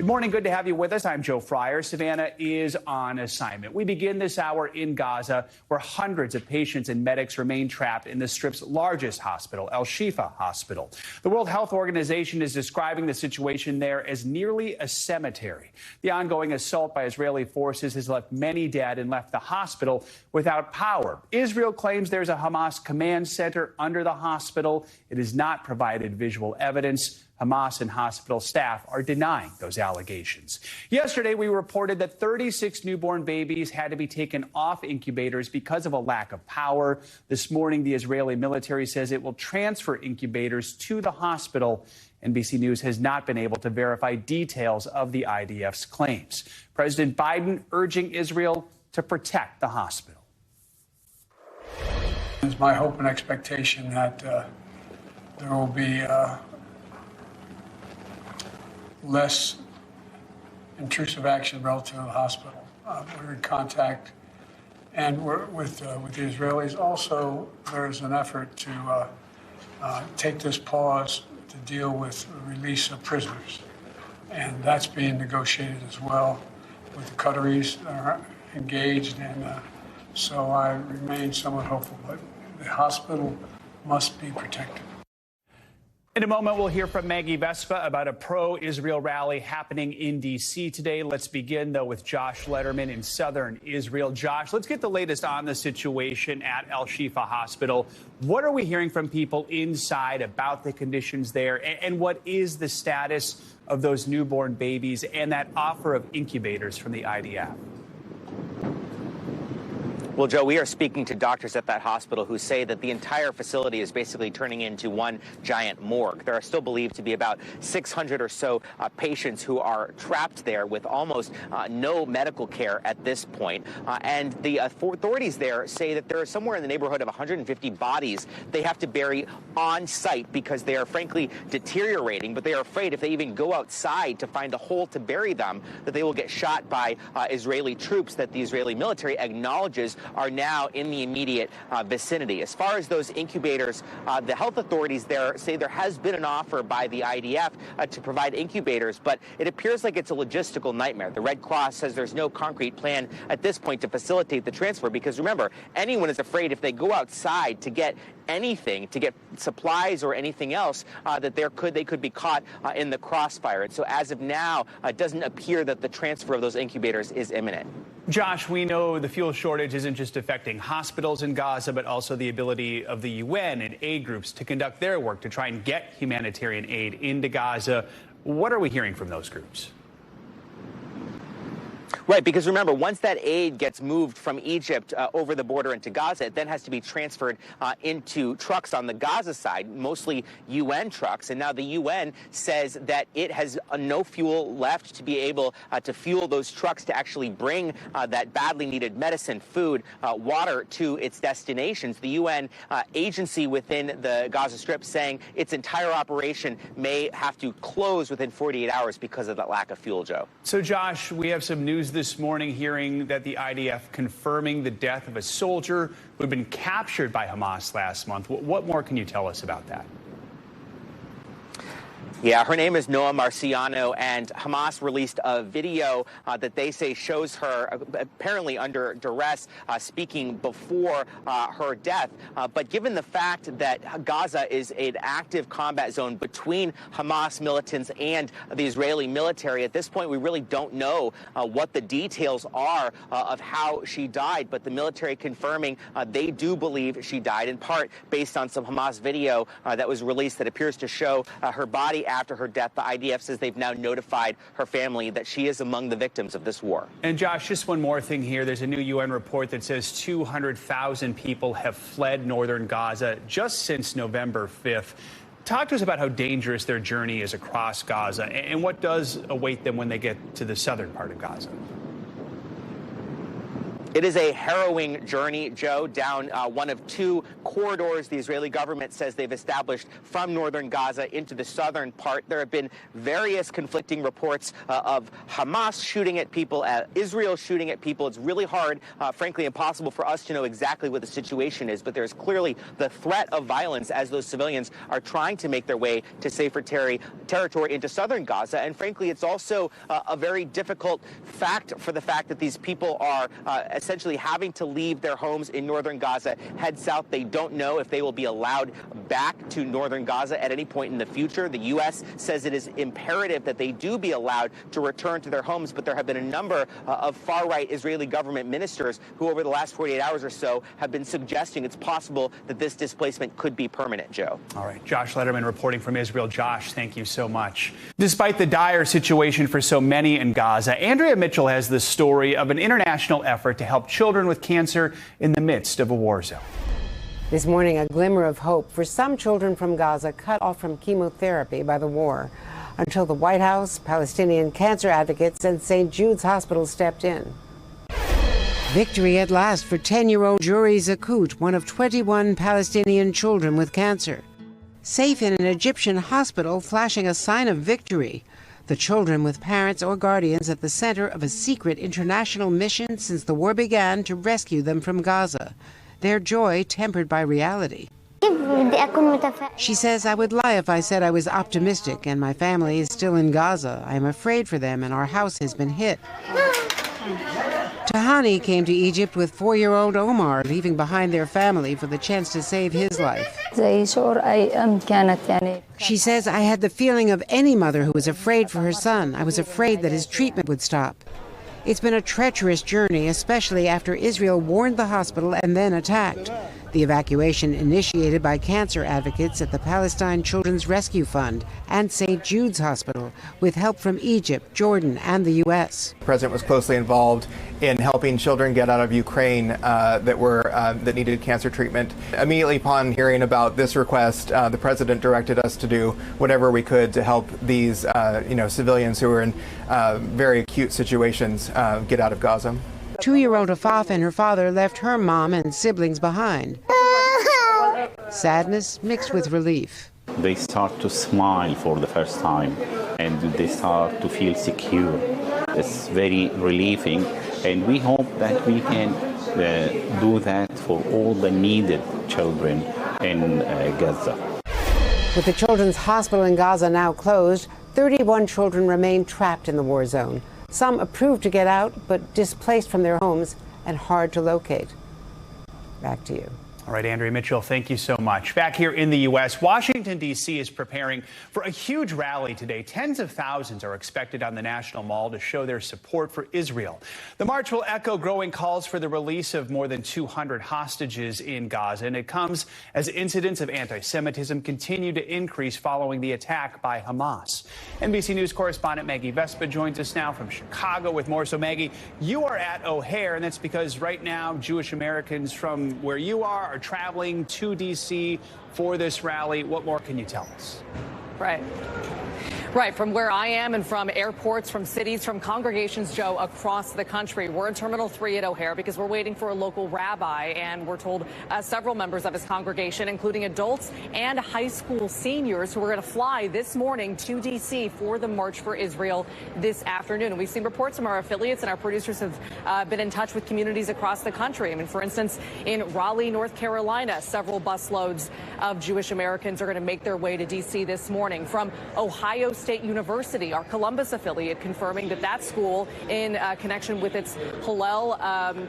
Good morning. Good to have you with us. I'm Joe Fryer. Savannah is on assignment. We begin this hour in Gaza, where hundreds of patients and medics remain trapped in the Strip's largest hospital, Al-Shifa Hospital. The World Health Organization is describing the situation there as nearly a cemetery. The ongoing assault by Israeli forces has left many dead and left the hospital without power. Israel claims there's a Hamas command center under the hospital. It has not provided visual evidence. Hamas and hospital staff are denying those allegations. Yesterday, we reported that 36 newborn babies had to be taken off incubators because of a lack of power. This morning, the Israeli military says it will transfer incubators to the hospital. NBC News has not been able to verify details of the IDF's claims. President Biden urging Israel to protect the hospital. It's my hope and expectation that there will be less intrusive action relative to the hospital. We're in contact and we're with the Israelis. Also, there's an effort to take this pause to deal with the release of prisoners. And that's being negotiated as well with the Qataris that are engaged. And so I remain somewhat hopeful, but the hospital must be protected. In a moment, we'll hear from Maggie Vespa about a pro-Israel rally happening in D.C. today. Let's begin, though, with Josh Letterman in southern Israel. Josh, let's get the latest on the situation at Al-Shifa Hospital. What are we hearing from people inside about the conditions there? And what is the status of those newborn babies and that offer of incubators from the IDF? Well, Joe, we are speaking to doctors at that hospital who say that the entire facility is basically turning into one giant morgue. There are still believed to be about 600 or so patients who are trapped there with almost no medical care at this point. And the authorities there say that there are somewhere in the neighborhood of 150 bodies they have to bury on site because they are frankly deteriorating. But they are afraid if they even go outside to find a hole to bury them, that they will get shot by Israeli troops that the Israeli military acknowledges are now in the immediate vicinity. As far as those incubators, the health authorities there say there has been an offer by the IDF to provide incubators, but it appears like it's a logistical nightmare. The Red Cross says there's no concrete plan at this point to facilitate the transfer because, remember, anyone is afraid if they go outside to get anything, to get supplies or anything else, that they could be caught in the crossfire. And so as of now, it doesn't appear that the transfer of those incubators is imminent. Josh, we know the fuel shortage isn't just affecting hospitals in Gaza, but also the ability of the UN and aid groups to conduct their work to try and get humanitarian aid into Gaza. What are we hearing from those groups? Right, because remember, once that aid gets moved from Egypt over the border into Gaza, it then has to be transferred into trucks on the Gaza side, mostly UN trucks. And now the UN says that it has no fuel left to be able to fuel those trucks to actually bring that badly needed medicine, food, water to its destinations. The UN agency within the Gaza Strip saying its entire operation may have to close within 48 hours because of that lack of fuel, Joe. So, Josh, we have some news this morning hearing that the IDF confirming the death of a soldier who had been captured by Hamas last month. What more can you tell us about that? Yeah, her name is Noa Marciano, and Hamas released a video that they say shows her apparently under duress speaking before her death. But given the fact that Gaza is an active combat zone between Hamas militants and the Israeli military, at this point we really don't know what the details are of how she died. But the military confirming they do believe she died, in part based on some Hamas video that was released that appears to show her body after her death. The IDF says they've now notified her family that she is among the victims of this war. And Josh, just one more thing here. There's a new UN report that says 200,000 people have fled northern Gaza just since November 5th. Talk to us about how dangerous their journey is across Gaza and what does await them when they get to the southern part of Gaza. It is a harrowing journey, Joe, down one of two corridors the Israeli government says they've established from northern Gaza into the southern part. There have been various conflicting reports of Hamas shooting at people, Israel shooting at people. It's really hard, frankly impossible for us to know exactly what the situation is, but there's clearly the threat of violence as those civilians are trying to make their way to safer territory into southern Gaza. And frankly, it's also a very difficult fact that these people are essentially having to leave their homes in northern Gaza, head south. They don't know if they will be allowed back to northern Gaza at any point in the future. The U.S. says it is imperative that they do be allowed to return to their homes, but there have been a number of far-right Israeli government ministers who over the last 48 hours or so have been suggesting it's possible that this displacement could be permanent, Joe. All right, Josh Letterman reporting from Israel. Josh, thank you so much. Despite the dire situation for so many in Gaza, Andrea Mitchell has the story of an international effort to help children with cancer in the midst of a war zone. This morning, a glimmer of hope for some children from Gaza cut off from chemotherapy by the war, until the White House, Palestinian cancer advocates, and St. Jude's Hospital stepped in. Victory at last for 10-year-old Juri Zakut, one of 21 Palestinian children with cancer. Safe in an Egyptian hospital, flashing a sign of victory. The children with parents or guardians at the center of a secret international mission since the war began to rescue them from Gaza. Their joy tempered by reality. She says, "I would lie if I said I was optimistic and my family is still in Gaza. I am afraid for them and our house has been hit." Tahani came to Egypt with 4-year-old Omar, leaving behind their family for the chance to save his life. She says, "I had the feeling of any mother who was afraid for her son. I was afraid that his treatment would stop." It's been a treacherous journey, especially after Israel warned the hospital and then attacked. The evacuation initiated by cancer advocates at the Palestine Children's Rescue Fund and St. Jude's Hospital, with help from Egypt, Jordan, and the U.S. The president was closely involved in helping children get out of Ukraine that needed cancer treatment. Immediately upon hearing about this request, the president directed us to do whatever we could to help these civilians who are in very acute situations get out of Gaza. 2-year-old Afaf and her father left her mom and siblings behind. Sadness mixed with relief. They start to smile for the first time and they start to feel secure. It's very relieving, and we hope that we can do that for all the needed children in Gaza. With the Children's Hospital in Gaza now closed, 31 children remain trapped in the war zone. Some approved to get out, but displaced from their homes and hard to locate. Back to you. All right, Andrea Mitchell, thank you so much. Back here in the U.S., Washington, D.C. is preparing for a huge rally today. Tens of thousands are expected on the National Mall to show their support for Israel. The march will echo growing calls for the release of more than 200 hostages in Gaza, and it comes as incidents of anti-Semitism continue to increase following the attack by Hamas. NBC News correspondent Maggie Vespa joins us now from Chicago with more. So, Maggie, you are at O'Hare, and that's because right now Jewish Americans from where you are traveling to D.C. for this rally. What more can you tell us? Right. From where I am and from airports, from cities, from congregations, Joe, across the country. We're in Terminal 3 at O'Hare because we're waiting for a local rabbi, and we're told several members of his congregation, including adults and high school seniors, who are going to fly this morning to D.C. for the March for Israel this afternoon. And we've seen reports from our affiliates, and our producers have been in touch with communities across the country. I mean, for instance, in Raleigh, North Carolina, several busloads of Jewish Americans are going to make their way to D.C. this morning. From Ohio State University, our Columbus affiliate, confirming that school, in connection with its Hillel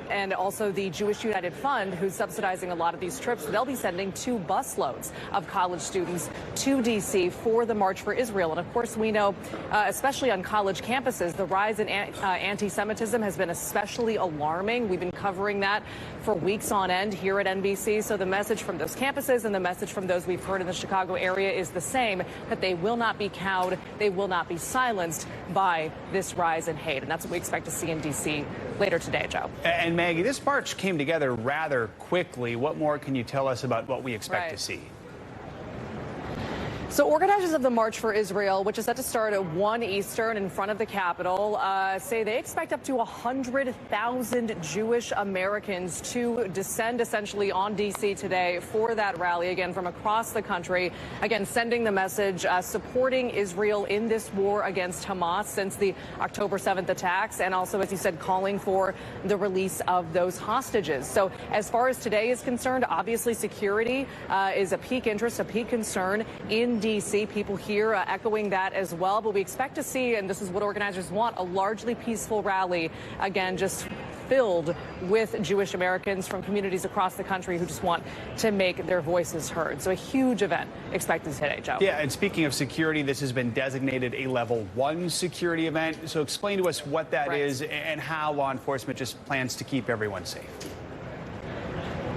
and also the Jewish United Fund, who's subsidizing a lot of these trips, they'll be sending 2 busloads of college students to D.C. for the March for Israel. And of course, we know, especially on college campuses, the rise in anti-Semitism has been especially alarming. We've been covering that for weeks on end here at NBC. So the message from those campuses and the message from those we've heard in the Chicago area is the same, that they will not be cowed, they will not be silenced by this rise in hate. And that's what we expect to see in D.C. later today, Joe. And Maggie, this march came together rather quickly. What more can you tell us about what we expect to see? So organizers of the March for Israel, which is set to start at 1 Eastern in front of the Capitol, say they expect up to 100,000 Jewish Americans to descend essentially on D.C. today for that rally, again, from across the country, again, sending the message supporting Israel in this war against Hamas since the October 7th attacks, and also, as you said, calling for the release of those hostages. So as far as today is concerned, obviously security is a peak interest, a peak concern in D.C. People here echoing that as well. But we expect to see, and this is what organizers want, a largely peaceful rally, again, just filled with Jewish Americans from communities across the country who just want to make their voices heard. So a huge event expected today, Joe. Yeah, and speaking of security, this has been designated a level 1 security event. So explain to us what that is and how law enforcement just plans to keep everyone safe.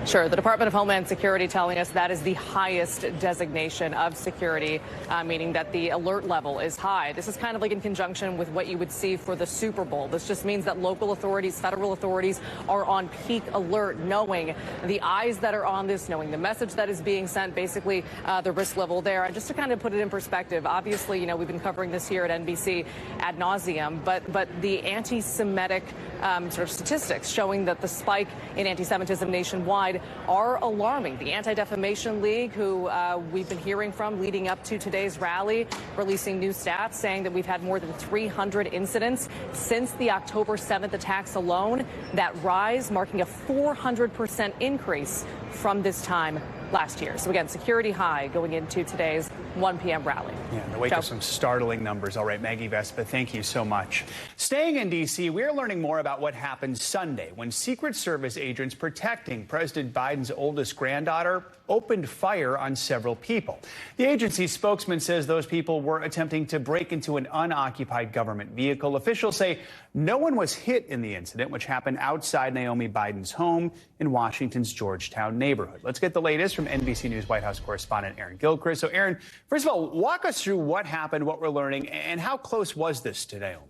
Sure. The Department of Homeland Security telling us that is the highest designation of security, meaning that the alert level is high. This is kind of like in conjunction with what you would see for the Super Bowl. This just means that local authorities, federal authorities are on peak alert, knowing the eyes that are on this, knowing the message that is being sent, basically the risk level there. And just to kind of put it in perspective, obviously, you know, we've been covering this here at NBC ad nauseum, but the anti-Semitic sort of statistics showing that the spike in anti-Semitism nationwide are alarming. The Anti-Defamation League, who we've been hearing from leading up to today's rally, releasing new stats saying that we've had more than 300 incidents since the October 7th attacks alone. That rise marking a 400% increase from this time last year. So again, security high going into today's 1 p.m. rally. Yeah, in the wake of some startling numbers. All right, Maggie Vespa, thank you so much. Staying in D.C., we're learning more about what happened Sunday when Secret Service agents protecting President Biden's oldest granddaughter opened fire on several people. The agency's spokesman says those people were attempting to break into an unoccupied government vehicle. Officials say no one was hit in the incident, which happened outside Naomi Biden's home in Washington's Georgetown neighborhood. Let's get the latest from NBC News White House correspondent Aaron Gilchrist. So, Aaron, first of all, walk us through what happened, what we're learning, and how close was this to Naomi?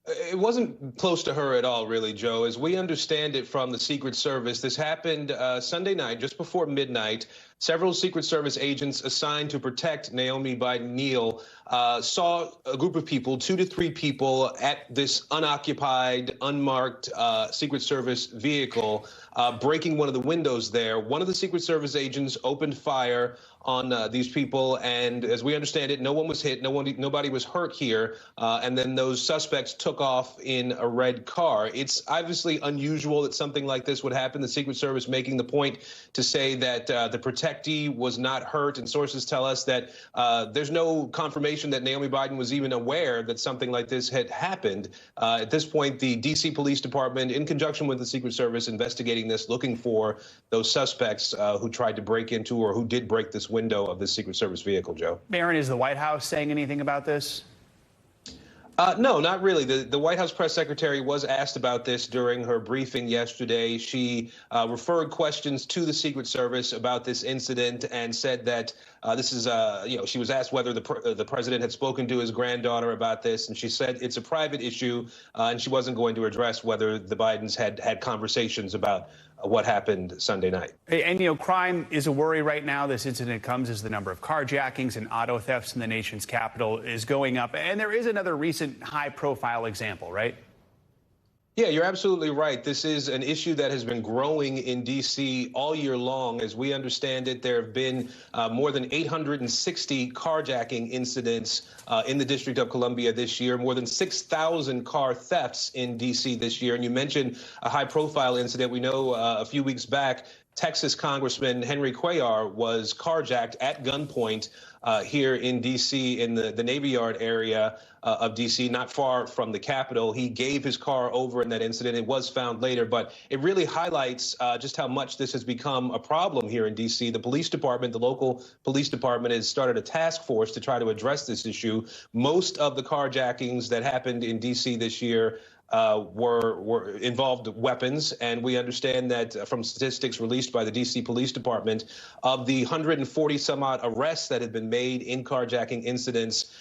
It wasn't close to her at all, really, Joe. As we understand it from the Secret Service, this happened Sunday night, just before midnight. Several Secret Service agents assigned to protect Naomi Biden Neal saw a group of people, 2 to 3 people, at this unoccupied, unmarked Secret Service vehicle, breaking one of the windows there. One of the Secret Service agents opened fire on these people, and as we understand it, no one was hit, nobody was hurt here, and then those suspects took off in a red car. It's obviously unusual that something like this would happen. The Secret Service making the point to say that the protectee was not hurt, and sources tell us that there's no confirmation that Naomi Biden was even aware that something like this had happened. At this point, the D.C. Police Department, in conjunction with the Secret Service, investigating this, looking for those suspects who tried to break into or who did break this window of this Secret Service vehicle, Joe. Aaron, is the White House saying anything about this? No, not really. The White House press secretary was asked about this during her briefing yesterday. She referred questions to the Secret Service about this incident and said that this is, she was asked whether the president had spoken to his granddaughter about this, and she said it's a private issue, and she wasn't going to address whether the Bidens had conversations about what happened Sunday night. And, you know, crime is a worry right now. This incident comes as the number of carjackings and auto thefts in the nation's capital is going up. And there is another recent high-profile example, right? Yeah, you're absolutely right. This is an issue that has been growing in D.C. all year long. As we understand it, there have been more than 860 carjacking incidents in the District of Columbia this year, more than 6,000 car thefts in D.C. this year. And you mentioned a high-profile incident. We know a few weeks back, Texas Congressman Henry Cuellar was carjacked at gunpoint here in D.C. in the Navy Yard area of D.C., not far from the Capitol. He gave his car over in that incident. It was found later, but it really highlights just how much this has become a problem here in D.C. The police department, the local police department, has started a task force to try to address this issue. Most of the carjackings that happened in D.C. this year were involved weapons, and we understand that from statistics released by the D.C. Police Department, of the 140 some odd arrests that had been made in carjacking incidents,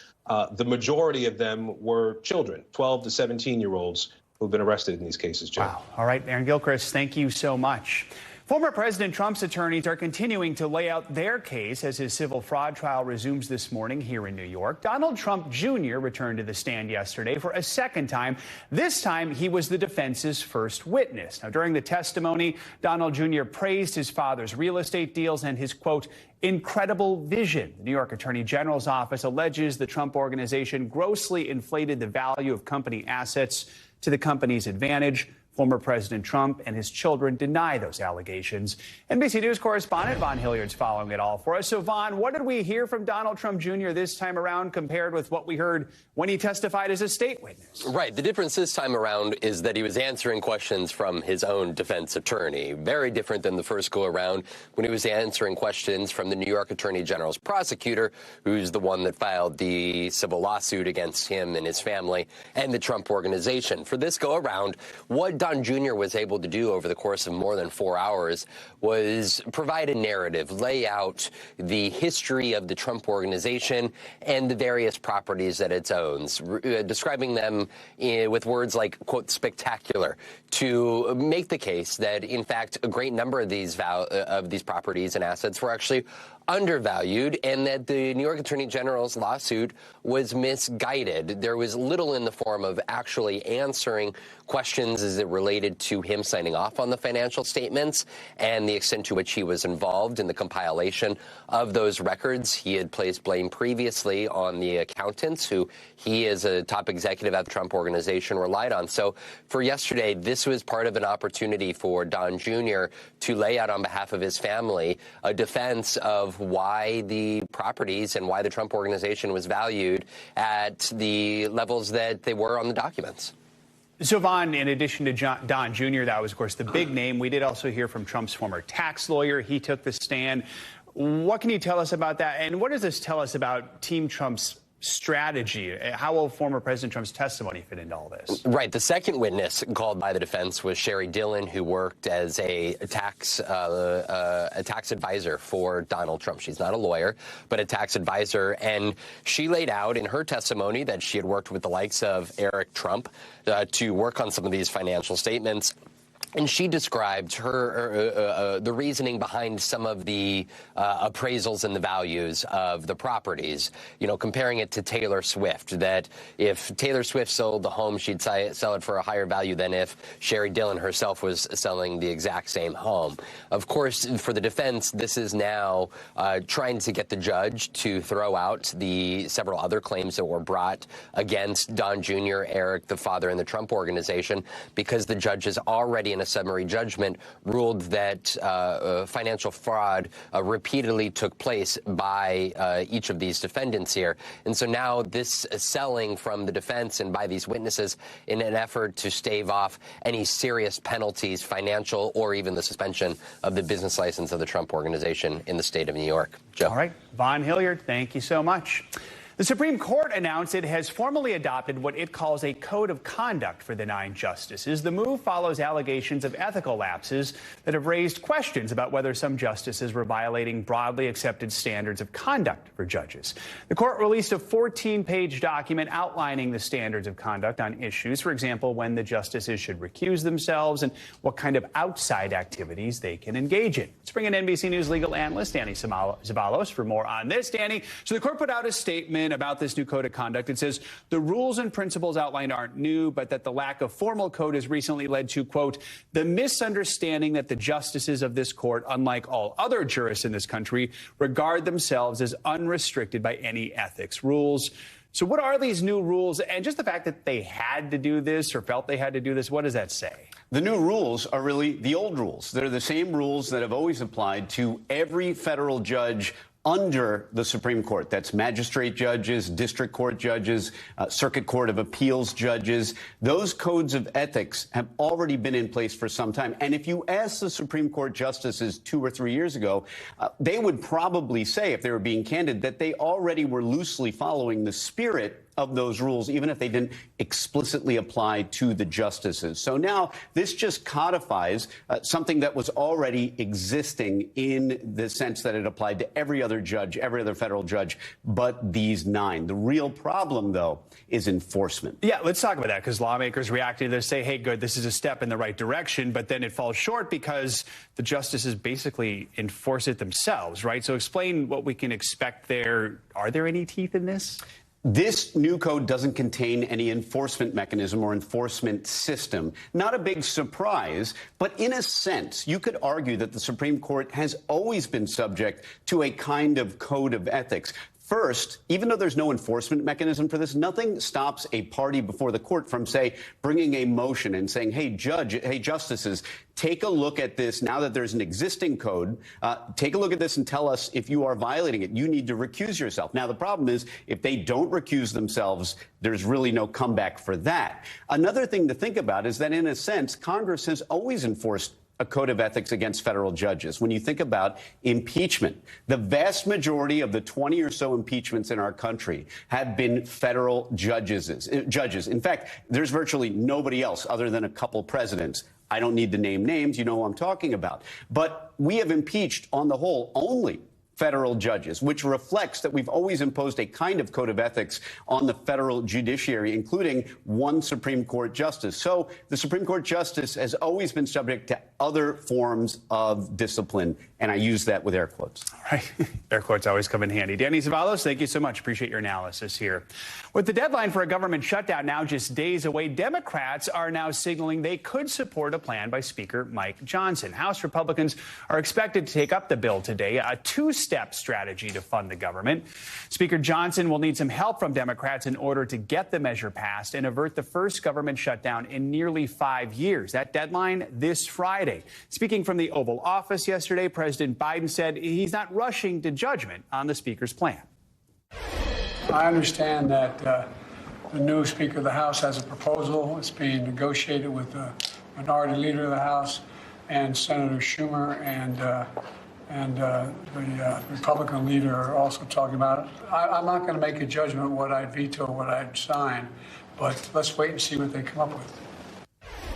the majority of them were children, 12 to 17-year-olds who've been arrested in these cases, Joe. Wow. All right, Aaron Gilchrist, thank you so much. Former President Trump's attorneys are continuing to lay out their case as his civil fraud trial resumes this morning here in New York. Donald Trump Jr. returned to the stand yesterday for a second time. This time, he was the defense's first witness. Now, during the testimony, Donald Jr. praised his father's real estate deals and his, quote, incredible vision. The New York Attorney General's office alleges the Trump Organization grossly inflated the value of company assets to the company's advantage. Former President Trump and his children deny those allegations. NBC News correspondent Vaughn Hilliard's following it all for us. So, Vaughn, what did we hear from Donald Trump Jr. this time around compared with what we heard when he testified as a state witness? Right. The difference this time around is that he was answering questions from his own defense attorney. Very different than the first go around when he was answering questions from the New York Attorney General's prosecutor, who's the one that filed the civil lawsuit against him and his family and the Trump Organization. For this go around, what Don Jr. was able to do over the course of more than 4 hours was provide a narrative, lay out the history of the Trump Organization and the various properties that it owns, describing them with words like, quote, spectacular, to make the case that, in fact, a great number of these properties and assets were actually undervalued and that the New York Attorney General's lawsuit was misguided. There was little in the form of actually answering questions as it related to him signing off on the financial statements and the extent to which he was involved in the compilation of those records. He had placed blame previously on the accountants who he, as a top executive at the Trump Organization, relied on. So for yesterday, this was part of an opportunity for Don Jr. to lay out on behalf of his family a defense of why the properties and why the Trump Organization was valued at the levels that they were on the documents. So, Vaughn, in addition to Don Jr., that was, of course, the big name. We did also hear from Trump's former tax lawyer. He took the stand. What can you tell us about that? And what does this tell us about Team Trump's strategy? How will former President Trump's testimony fit into all this? Right. The second witness called by the defense was Sherry Dillon, who worked as a tax advisor for Donald Trump. She's not a lawyer, but a tax advisor. And she laid out in her testimony that she had worked with the likes of Eric Trump to work on some of these financial statements. And she described the reasoning behind some of the appraisals and the values of the properties, you know, comparing it to Taylor Swift, that if Taylor Swift sold the home, she'd sell it for a higher value than if Sherry Dillon herself was selling the exact same home. Of course, for the defense, this is now trying to get the judge to throw out the several other claims that were brought against Don Jr., Eric, the father, and the Trump Organization, because the judge is already in a summary judgment ruled that financial fraud repeatedly took place by each of these defendants here. And so now this selling from the defense and by these witnesses in an effort to stave off any serious penalties, financial or even the suspension of the business license of the Trump Organization in the state of New York. Joe. All right. Vaughn Hilliard, thank you so much. The Supreme Court announced it has formally adopted what it calls a code of conduct for the 9 justices. The move follows allegations of ethical lapses that have raised questions about whether some justices were violating broadly accepted standards of conduct for judges. The court released a 14-page document outlining the standards of conduct on issues, for example, when the justices should recuse themselves and what kind of outside activities they can engage in. Let's bring in NBC News legal analyst Danny Zavalos for more on this. Danny, so the court put out a statement about this new code of conduct. It says the rules and principles outlined aren't new, but that the lack of formal code has recently led to, quote, the misunderstanding that the justices of this court, unlike all other jurists in this country, regard themselves as unrestricted by any ethics rules. So what are these new rules? And just the fact that they had to do this or felt they had to do this, what does that say? The new rules are really the old rules. They're the same rules that have always applied to every federal judge under the Supreme Court. That's magistrate judges, district court judges, circuit court of appeals judges. Those codes of ethics have already been in place for some time. And if you ask the Supreme Court justices 2 or 3 years ago, they would probably say, if they were being candid, that they already were loosely following the spirit of those rules, even if they didn't explicitly apply to the justices. So now this just codifies something that was already existing in the sense that it applied to every other judge, every other federal judge, but these 9. The real problem, though, is enforcement. Yeah, let's talk about that, because lawmakers reacting to this say, hey, good, this is a step in the right direction, but then it falls short because the justices basically enforce it themselves, right? So explain what we can expect there. Are there any teeth in this? This new code doesn't contain any enforcement mechanism or enforcement system. Not a big surprise, but in a sense, you could argue that the Supreme Court has always been subject to a kind of code of ethics. First, even though there's no enforcement mechanism for this, nothing stops a party before the court from, say, bringing a motion and saying, hey, justices, take a look at this now that there's an existing code. Take a look at this and tell us if you are violating it. You need to recuse yourself. Now, the problem is if they don't recuse themselves, there's really no comeback for that. Another thing to think about is that, in a sense, Congress has always enforced a code of ethics against federal judges. When you think about impeachment, the vast majority of the 20 or so impeachments in our country have been federal judges. In fact, there's virtually nobody else other than a couple presidents. I don't need to name names. You know who I'm talking about. But we have impeached, on the whole, only federal judges, which reflects that we've always imposed a kind of code of ethics on the federal judiciary, including one Supreme Court justice. So the Supreme Court justice has always been subject to other forms of discipline, and I use that with air quotes. All right. Air quotes always come in handy. Danny Zavalos, thank you so much. Appreciate your analysis here. With the deadline for a government shutdown now just days away, Democrats are now signaling they could support a plan by Speaker Mike Johnson. House Republicans are expected to take up the bill today, a two-step strategy to fund the government. Speaker Johnson will need some help from Democrats in order to get the measure passed and avert the first government shutdown in nearly 5 years. That deadline this Friday. Speaking from the Oval Office yesterday, President Biden said he's not rushing to judgment on the Speaker's plan. I understand that the new Speaker of the House has a proposal. It's being negotiated with the Minority Leader of the House and Senator Schumer and the Republican leader are also talking about it. I'm not going to make a judgment what I'd veto or what I'd sign, but let's wait and see what they come up with.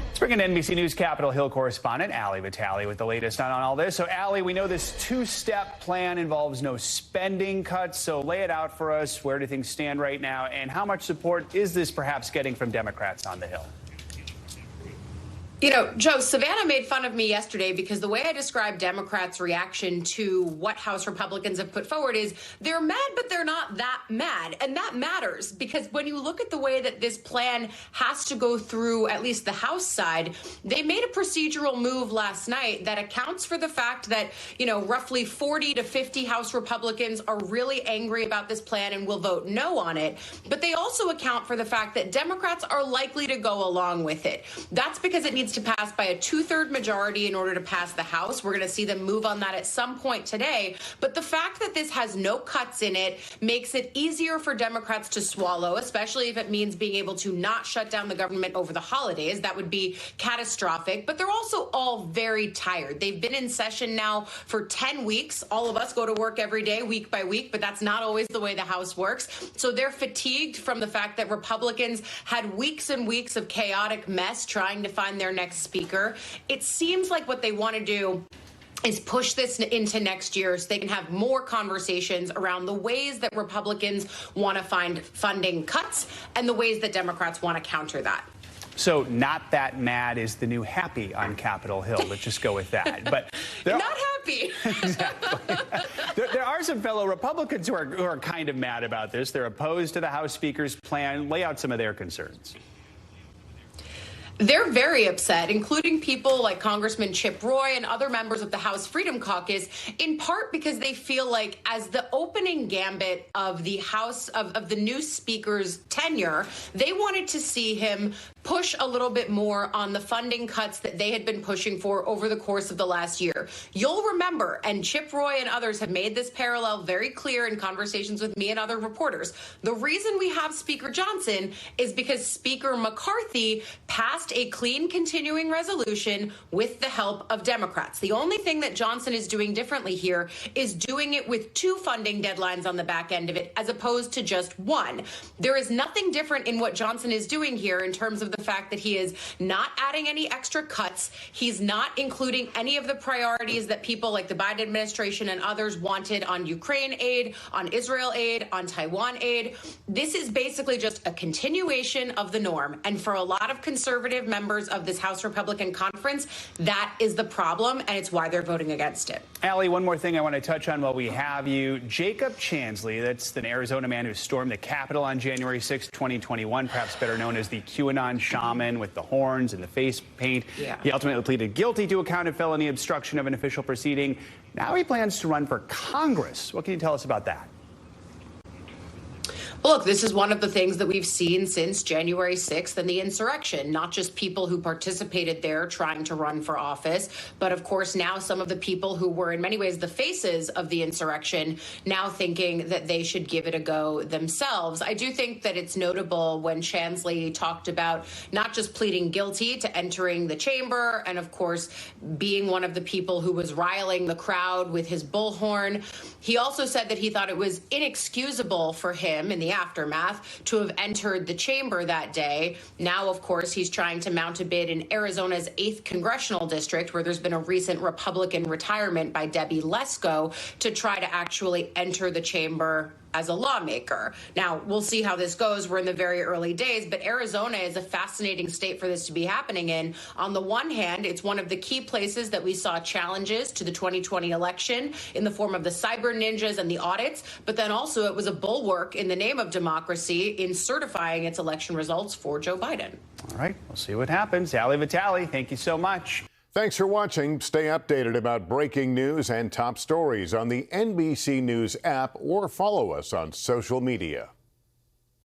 Let's bring in NBC News Capitol Hill correspondent Ali Vitale with the latest on all this. So, Ali, we know this two-step plan involves no spending cuts. So lay it out for us. Where do things stand right now? And how much support is this perhaps getting from Democrats on the Hill? You know, Joe, Savannah made fun of me yesterday because the way I described Democrats' reaction to what House Republicans have put forward is they're mad, but they're not that mad. And that matters because when you look at the way that this plan has to go through at least the House side, they made a procedural move last night that accounts for the fact that, you know, roughly 40 to 50 House Republicans are really angry about this plan and will vote no on it. But they also account for the fact that Democrats are likely to go along with it. That's because it needs to pass by a 2/3 majority in order to pass the House. We're going to see them move on that at some point today. But the fact that this has no cuts in it makes it easier for Democrats to swallow, especially if it means being able to not shut down the government over the holidays. That would be catastrophic. But they're also all very tired. They've been in session now for 10 weeks. All of us go to work every day, week by week, but that's not always the way the House works. So they're fatigued from the fact that Republicans had weeks and weeks of chaotic mess trying to find their next speaker. It seems like what they want to do is push this into next year so they can have more conversations around the ways that Republicans want to find funding cuts and the ways that Democrats want to counter that. So not that mad is the new happy on Capitol Hill. Let's just go with that. But not happy. Exactly. There are some fellow Republicans who are kind of mad about this. They're opposed to the House Speaker's plan. Lay out some of their concerns. They're very upset, including people like Congressman Chip Roy and other members of the House Freedom Caucus, in part because they feel like as the opening gambit of the House of the new Speaker's tenure, they wanted to see him push a little bit more on the funding cuts that they had been pushing for over the course of the last year. You'll remember, and Chip Roy and others have made this parallel very clear in conversations with me and other reporters. The reason we have Speaker Johnson is because Speaker McCarthy passed a clean continuing resolution with the help of Democrats. The only thing that Johnson is doing differently here is doing it with 2 funding deadlines on the back end of it, as opposed to just 1. There is nothing different in what Johnson is doing here in terms of the fact that he is not adding any extra cuts. He's not including any of the priorities that people like the Biden administration and others wanted on Ukraine aid, on Israel aid, on Taiwan aid. This is basically just a continuation of the norm. And for a lot of conservative members of this House Republican conference, that is the problem, and it's why they're voting against it. Allie, one more thing I want to touch on while we have you. Jacob Chansley, that's an Arizona man who stormed the Capitol on January 6, 2021, perhaps better known as the QAnon shaman with the horns and the face paint. Yeah. He ultimately pleaded guilty to a count of felony obstruction of an official proceeding. Now he plans to run for Congress. What can you tell us about that? Look, this is one of the things that we've seen since January 6th and the insurrection, not just people who participated there trying to run for office, but of course now some of the people who were in many ways the faces of the insurrection now thinking that they should give it a go themselves. I do think that it's notable when Chansley talked about not just pleading guilty to entering the chamber and of course being one of the people who was riling the crowd with his bullhorn. He also said that he thought it was inexcusable for him in the aftermath to have entered the chamber that day. Now, of course, he's trying to mount a bid in Arizona's 8th congressional district, where there's been a recent Republican retirement by Debbie Lesko, to try to actually enter the chamber as a lawmaker. Now, we'll see how this goes. We're in the very early days, but Arizona is a fascinating state for this to be happening in. On the one hand, it's one of the key places that we saw challenges to the 2020 election in the form of the cyber ninjas and the audits, but then also it was a bulwark in the name of democracy in certifying its election results for Joe Biden. All right, we'll see what happens. Allie Vitale, thank you so much. Thanks for watching. Stay updated about breaking news and top stories on the NBC News app or follow us on social media.